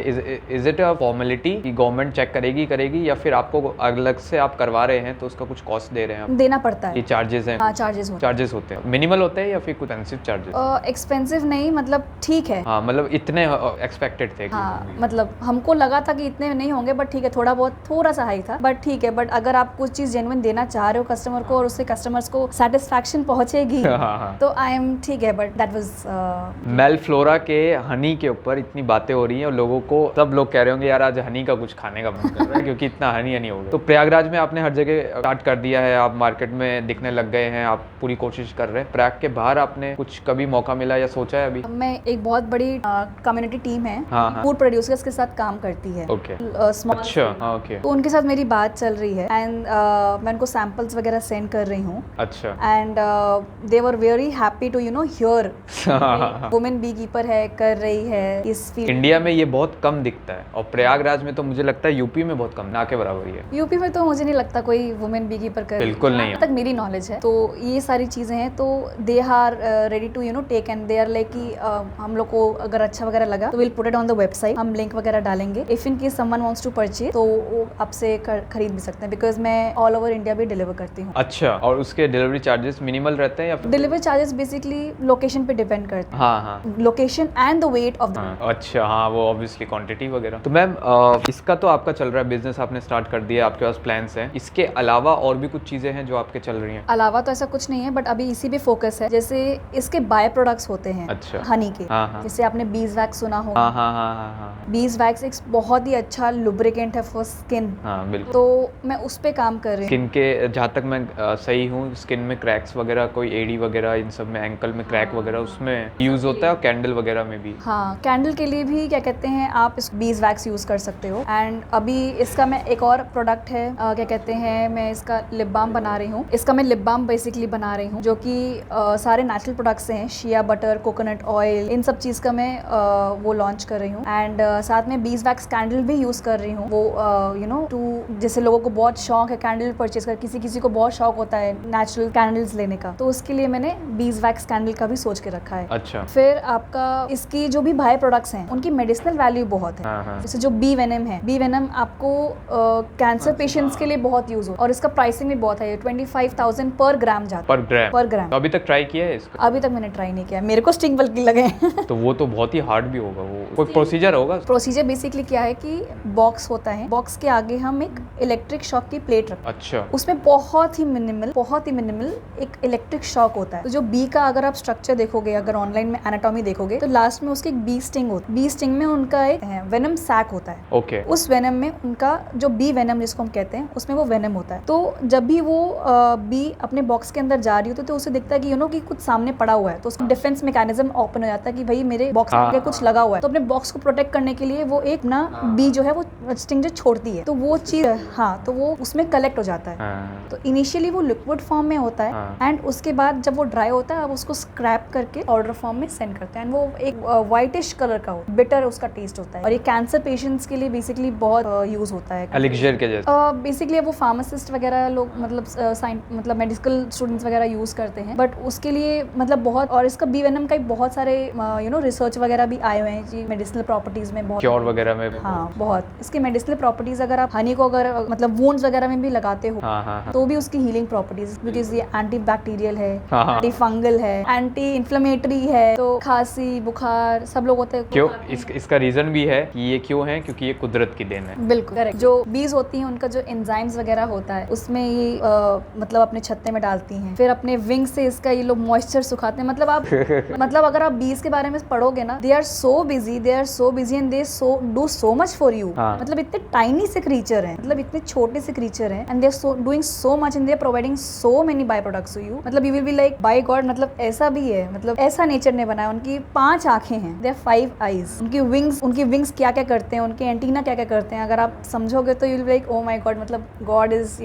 इज इट अ फॉर्मेलिटी कि गवर्नमेंट चेक करेगी या फिर आपको अलग से आप करवा रहे हैं तो उसका कुछ कॉस्ट दे रहे हैं आप? देना पड़ता है, ये चार्जेस हैं? हाँ, चार्जेस होते हैं। मिनिमल होते हैं या फिर कुछ एक्सपेंसिव चार्जेस? एक्सपेंसिव नहीं, मतलब ठीक है। हाँ, मतलब इतने एक्सपेक्टेड थे कि हाँ, मतलब हमको लगा था कि इतने नहीं होंगे, बट ठीक है, थोड़ा सा हाई था, बट ठीक है। बट अगर आप कुछ चीज़ जेन्युइन देना चाह रहे हो कस्टमर को और उससे कस्टमर्स को सेटिस्फैक्शन पहुंचेगी तो आई एम ठीक है, बट दैट वाज मेलफ्लोरा के हनी के ऊपर इतनी बातें हो रही हैं और लोगों को, सब लोग कह रहे होंगे यार आज हनी का कुछ खाने का मन कर रहा है क्योंकि इतना हनी हो गया। तो प्रयागराज में आपने हर जगह स्टार्ट कर दिया है, आप मार्केट में दिखने लग गए हैं, आप पूरी कोशिश कर रहे हैं। प्रयाग के बाहर आपने कुछ कभी मौका मिला या सोचा है अभी? मैं एक बहुत बड़ी कम्युनिटी टीम है, हाँ। फूड प्रोड्यूसर्स के साथ काम करती है। ओके, स्मॉल, अच्छा, ओके। तो उनके साथ मेरी बात चल रही है, एंड मैं उनको सैंपल्स वगैरह सेंड कर रही हूँ। अच्छा। And they were very happy to you know here women beekeeper है, कर रही है इस फील्ड। इंडिया में ये बहुत कम दिखता है और प्रयागराज में तो मुझे लगता है यूपी में बहुत कम, ना के बराबर ही है। यूपी में तो मुझे नहीं लगता कोई वुमेन बी कीपर कर, बिल्कुल नहीं है। तक मेरी नॉलेज है। तो ये सारी चीज़ें हैं, तो they are ready to you know take, and they are like कि हम लोग को अगर अच्छा वगैरह लगा तो will put it on the website, हम लिंक वगैरह डालेंगे। If in case someone wants to purchase तो वो आपसे खरीद भी सकते हैं, बिकॉज मैं ऑल ओवर इंडिया भी डिलीवर करती हूँ। अच्छा, और उसके डिलीवरी चार्जेस मिनिमल रहते हैं या फिर? डिलीवरी चार्जेस बेसिकली लोकेशन पे डिपेंड करते हैं। हाँ, location and the weight of the. अच्छा, हाँ, वो ऑब्वियसली क्वांटिटी वगैरह। तो मैम इसका तो आपका चल रहा है, बिजनेस आपने स्टार्ट कर दिया, आपके पास प्लान्स हैं, इसके अलावा और भी कुछ चीजें हैं जो आपके चल रही हैं? अलावा तो ऐसा कुछ नहीं है, बट अभी इसी पे फोकस है। जैसे इसके बाय प्रोडक्ट्स होते हैं, अच्छा, हनी के। हाँ। जैसे आपने बीज वैक्स सुना हो। हाँ। बीज वैक्स एक बहुत ही अच्छा लुब्रिकेंट है फॉर स्किन। हाँ, बिल्कुल। तो मैं उस पे काम कर रही हूँ। स्किन के, जहाँ तक मैं सही हूँ, स्किन में क्रैक्स वगैरह, कोई एडी वगैरह, इन सब में, एंकल में क्रैक वगैरह, उसमें यूज होता है, और कैंडल वगैरह में भी। हाँ, कैंडल के लिए भी क्या कहते हैं आप इस बीज वैक्स यूज कर सकते हो। एंड अभी इसका मैं एक और प्रोडक्ट है, क्या कहते हैं, मैं इसका लिप बाम बना रही हूँ। इसका मैं लिप बाम बेसिकली बना रही हूँ, जो कि सारे नेचुरल प्रोडक्ट्स हैं, शिया बटर, कोकोनट ऑयल, इन सब चीज़ का मैं वो लॉन्च कर रही हूँ। एंड साथ में बीज वैक्स कैंडल भी यूज कर रही हूँ। वो यू नो टू, जैसे लोगों को बहुत शौक है कैंडल परचेज कर, किसी को बहुत शौक होता है नेचुरल कैंडल्स लेने का, तो उसके लिए मैंने बीज वैक्स कैंडल का भी सोच के रखा है। अच्छा। फिर आपका इसकी जो भी बाय प्रोडक्ट्स हैं उनकी मेडिसिनल वैल्यू बहुत है। हाँ। जैसे जो बी वेनम है, बी वेनम आपको कैंसर पेशेंट्स के लिए बहुत यूज हो, और इसका प्राइसिंग भी बहुत है, 25,000 पर ग्राम जाता है। पर ग्राम। तो अभी तक ट्राई किया है इसका? अभी तक मैंने ट्राई नहीं किया, मेरे को स्टिंग बल्कि लगे हैं। तो वो तो बहुत ही हार्ड भी होगा, वो कोई प्रोसीजर होगा? प्रोसीजर बेसिकली क्या है कि बॉक्स होता है, बॉक्स के आगे हम एक इलेक्ट्रिक शॉक की प्लेट रखते हैं। अच्छा। उसमें बहुत ही मिनिमल एक इलेक्ट्रिक शॉक होता है। तो जो बी का अगर आप स्ट्रक्चर देखोगे, अगर ऑनलाइन में एनाटॉमी देखोगे तो लास्ट में उसके एक बी स्टिंग होती है। बी स्टिंग में उनका एक वेनम सैक होता है। ओके। उस वेनम में उनका जो बी वेनम जिसको हम कहते हैं उसमें वो वेनम होता है। तो जब भी वो बी अपने बॉक्स के अंदर जा रही होती है तो उसे दिखता है कि कि कुछ सामने पड़ा हुआ है, तो उसका डिफेंस मैकेनिज्म ओपन हो जाता है कि भाई मेरे बॉक्स में कुछ लगा हुआ है। तो अपने बॉक्स को प्रोटेक्ट करने के लिए वो एक ना बी जो है वो स्टिंग जो छोड़ती है, तो वो चीज तो वो उसमें कलेक्ट हो जाता है। तो इनिशियली वो लिक्विड फॉर्म में होता है एंड उसके बाद जब वो ड्राई होता है अब उसको स्क्रैप करके पाउडर फॉर्म में सेंड करते हैं एंड वो एक व्हाइटिश कलर का हो, बिटर उसका टेस्ट होता है। और ये कैंसर पेशेंट्स के लिए बेसिकली बहुत यूज होता है। एलिक्सिर के जैसे बेसिकली वो फार्मासिस्ट वगैरह लोग मतलब मेडिकल स्टूडेंट्स वगैरह यूज करते हैं, बट उसके लिए मतलब बहुत, और इसका बी वेनम का बहुत सारे रिसर्च वगैरह भी आए हुए हैं जी मेडिसिनल प्रॉपर्टीज में, बहुत क्योर वगैरह में। हाँ बहुत इसके मेडिसिनल प्रॉपर्टीज। अगर आप हनी को अगर मतलब वुंड्स वगैरह में भी लगाते हो तो भी उसकी हीलिंग प्रॉपर्टीज, बिकॉज ये एंटी बैक्टीरियल है, एंटी फंगल है, एंटी इन्फ्लेमेटरी है, तो खांसी बुखार सब लोग होते हैं। क्यों इसका रीजन भी है कि ये क्यों है, क्योंकि ये कुदरत की देन है। बिल्कुल करेक्ट। जो बीज होती हैं उनका जो एंजाइम्स वगैरह होता है उसमें ये मतलब अपने छत्ते में डालती हैं, फिर अपने विंग से इसका ये लोग मॉइस्चर सुखाते हैं। मतलब आप मतलब अगर आप बीज के बारे में पढ़ोगे ना, they are so busy and they do so much for you. मतलब इतने टाइनी से क्रीचर हैं, मतलब इतने छोटे से क्रीचर हैं and they are doing so much and they are providing so many by products to you. मतलब you will be like by God, मतलब ऐसा भी है, मतलब ऐसा नेचर ने बनाया। उनकी 5 आंखें हैं, दे आर 5 आईज। उनकी विंग्स क्या क्या करते हैं, उनके एंटीना क्या क्या करते हैं, अगर आप समझोगे तो you will be like oh my God, मतलब गॉड इज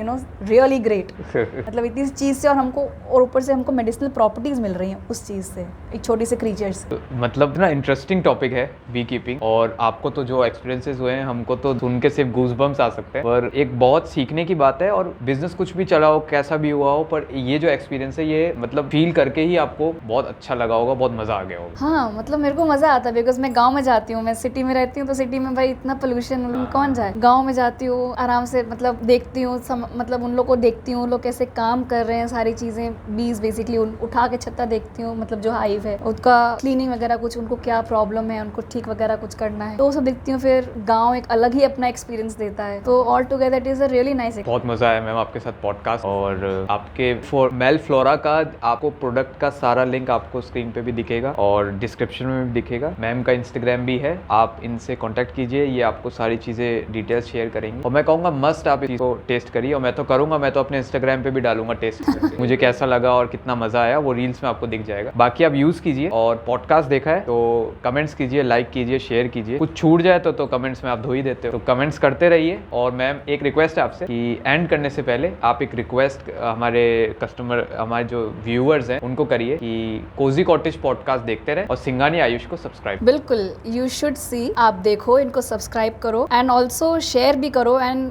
रियली ग्रेट। मतलब इतनी चीज से और ऊपर से हमको मेडिसिनल प्रॉपर्टीज मिल रही हैं उस चीज से, एक छोटी से क्रीचर से। मतलब ना इंटरेस्टिंग टॉपिक है बी कीपिंग, और आपको तो जो एक्सपीरियंसेस हुए हैं हमको तो सुन के सिर्फ गूज़बम्स आ सकते हैं, पर एक बहुत सीखने की बात है। और बिजनेस कुछ भी चला हो, कैसा भी हुआ हो, पर ये जो एक्सपीरियंस है ये मतलब फील करके ही आपको बहुत अच्छा लगा होगा, बहुत मजा आ गया होगा। हाँ मतलब मेरे को मजा आता है, बिकॉज मैं गाँव में जाती हूँ, मैं सिटी में रहती हूँ, तो सिटी में भाई इतना पोल्यूशन कौन जाए। गाँव में जाती हूँ आराम से, मतलब देखती हूँ मतलब उन लोग को देखती हूँ, लोग कैसे काम कर रहे हैं, सारी चीजें बीज बेसिकली उठा के छत्ता देखती हूँ, मतलब जो हाइव है उसका क्लीनिंग वगैरह, कुछ उनको क्या प्रॉब्लम है, उनको ठीक वगैरह कुछ करना है, तो वो सब देखती हूँ। फिर गाँव एक अलग ही अपना एक्सपीरियंस देता है, तो all together it is a really nice. बहुत मजा आया मैम आपके साथ पॉडकास्ट, और आपके मेल फ्लोरा का आपको प्रोडक्ट का सारा लिंक आपको स्क्रीन पे भी दिखेगा और डिस्क्रिप्शन में भी दिखेगा। मैम का इंस्टाग्राम भी है, आप इनसे कांटेक्ट कीजिए, ये आपको सारी चीजें डिटेल्स शेयर करेंगे। और मैं कहूँगा मस्ट आप इसको टेस्ट करिए, और मैं तो करूँगा, मैं तो अपने इंस्टाग्राम पे भी डालूंगा टेस्ट मुझे कैसा लगा और कितना मजा आया वो रील्स में आपको दिख जाएगा। बाकी आप यूज कीजिए, और पॉडकास्ट देखा है तो कमेंट्स कीजिए, लाइक कीजिए, शेयर कीजिए। कुछ छूट जाए तो कमेंट्स में आप धो ही देते हो, तो कमेंट्स करते रहिए। और मैम एक रिक्वेस्ट है आपसे कि एंड करने से पहले आप एक रिक्वेस्ट हमारे कस्टमर, हमारे जो व्यूअर्स हैं उनको करिए कि कोजी कॉटेज पॉडकास्ट देखते रहे और सिंघानिया आयुष को सब्सक्राइब। बिल्कुल, यू शुड सी, आप देखो, इनको सब्सक्राइब करो एंड ऑल्सो शेयर भी करो एंड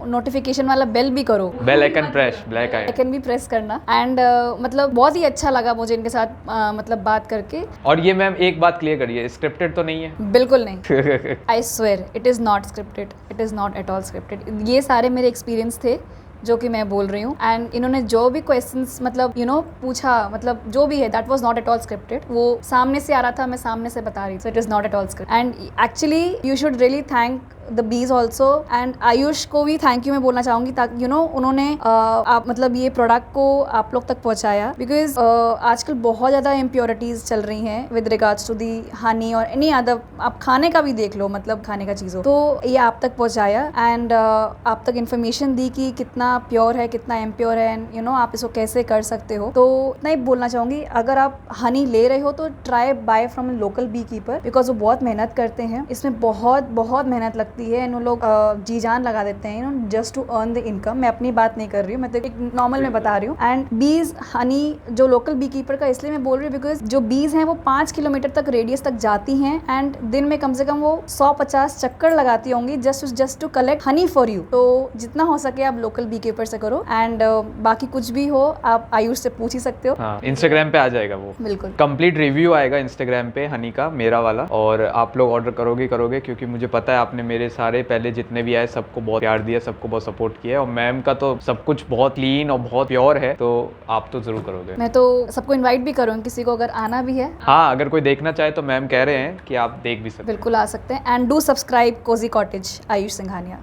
नोटिफिकेशन वाला बेल भी करो, bell icon press, black icon भी प्रेस करना। एंड मतलब बहुत ही अच्छा लगा मुझे इनके साथ मतलब बात करके। और ये मैम एक बात क्लियर करिए, स्क्रिप्टेड तो नहीं है? बिल्कुल नहीं। I swear it is not scripted, it is not at all scripted. ये सारे मेरे एक्सपीरियंस थे जो कि मैं बोल रही हूँ, एंड इन्होंने जो भी क्वेश्चंस मतलब पूछा, मतलब जो भी है, that was not at all scripted. वो सामने से आ रहा था, मैं सामने से बता रही थी, so it is not at all scripted. And actually you should really thank the bees also, and Ayush को भी थैंक यू मैं बोलना चाहूंगी, ताकि उन्होंने आप मतलब ये प्रोडक्ट को आप लोग तक पहुंचाया, बिकॉज आजकल बहुत ज़्यादा इम्प्योरिटीज चल रही हैं with regards to the honey और एनी अदर, आप खाने का भी देख लो, मतलब खाने का चीज़ हो, तो ये आप तक पहुंचाया एंड आप तक इन्फॉर्मेशन दी कि कितना प्योर है, कितना इम्प्योर है, एंड आप इसको कैसे कर सकते हो। तो इतना ही बोलना चाहूंगी, अगर आप हनी ले रहे हो तो try buy from local beekeeper, because वो बहुत मेहनत करते हैं, इसमें बहुत बहुत मेहनत लगती है, इन लोग जी जान लगा देते हैं just to earn the income. मैं अपनी बात नहीं कर रही हूँ, मैं तो एक नॉर्मल में बता रही हूँ। एंड बीज हनी जो लोकल बी कीपर का इसलिए मैं बोल रही हूँ, बिकॉज जो बीज हैं वो 5 किलोमीटर तक रेडियस तक जाती हैं, एंड दिन में कम से कम वो 150 चक्कर लगाती होंगी just to collect honey for you. तो जितना हो सके आप लोकल बी कीपर से करो, एंड बाकी कुछ भी हो आप आयुष से पूछ ही सकते हो। हाँ, इंस्टाग्राम पे आ जाएगा वो, बिल्कुल कंप्लीट रिव्यू आएगा इंस्टाग्राम पे हनी का, मेरा वाला, और आप लोग ऑर्डर करोगे, क्योंकि मुझे पता है आपने मेरे सारे पहले जितने भी आए सबको बहुत प्यार दिया, सबको बहुत सपोर्ट किया, और मैम का तो सब कुछ बहुत क्लीन और बहुत प्योर है, तो आप तो जरूर करोगे। मैं तो सबको इनवाइट भी करूँगी, किसी को अगर आना भी है। हाँ, अगर कोई देखना चाहे तो मैम कह रहे हैं कि आप देख भी सकते, बिल्कुल आ सकते हैं। And do subscribe cozy cottage Ayush Singhania.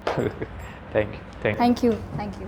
Thank you. Thank you.